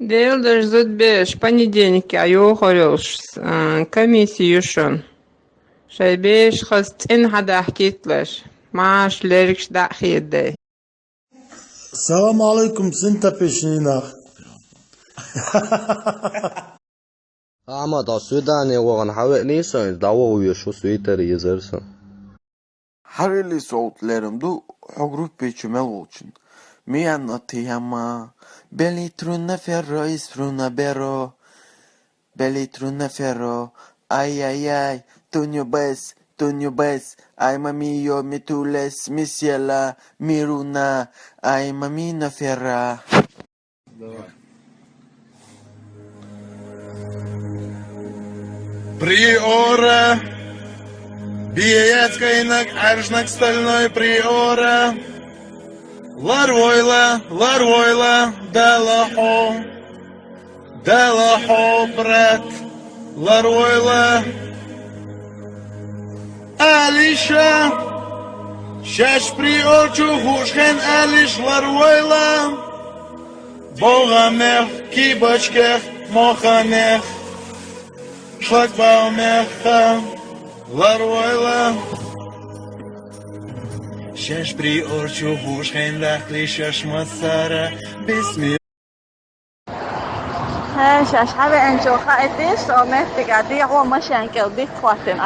Değildir zıdbeş. Понедельник ayı хорюш. Комиссию şun. Şey beş xıstin hada kitler. Maaş lerikş dahiyede. Selam aleyküm sinta peşinak. Ama da Sudani olan haveliysen dava uyuşu suiteri yazarsan. Harili soğutlarımda hogruk peçümel olsun. Mi anlatıyama. Belitruna ferro isfruna bero. Belitruna ferro. Ay ay ay. Tunyo bes. Ay mamiyo mitules misiela miruna. Ay mamina ferra. Приора, биецкайнак, аршнак стальной приора. Ларвойла, далахо, брат. Ларвойла, Алиша, шаш приор чухушхен Алиш ларвойла. Богамех, кибочкех, моханех. Шлагбаумеха, ларвойла. Шеш приор чухушхен лахли шаш масара. Бисмилlah. شش حب انجوخه ادیش آمد دیگه دیگه ماشین که بیت خواهیم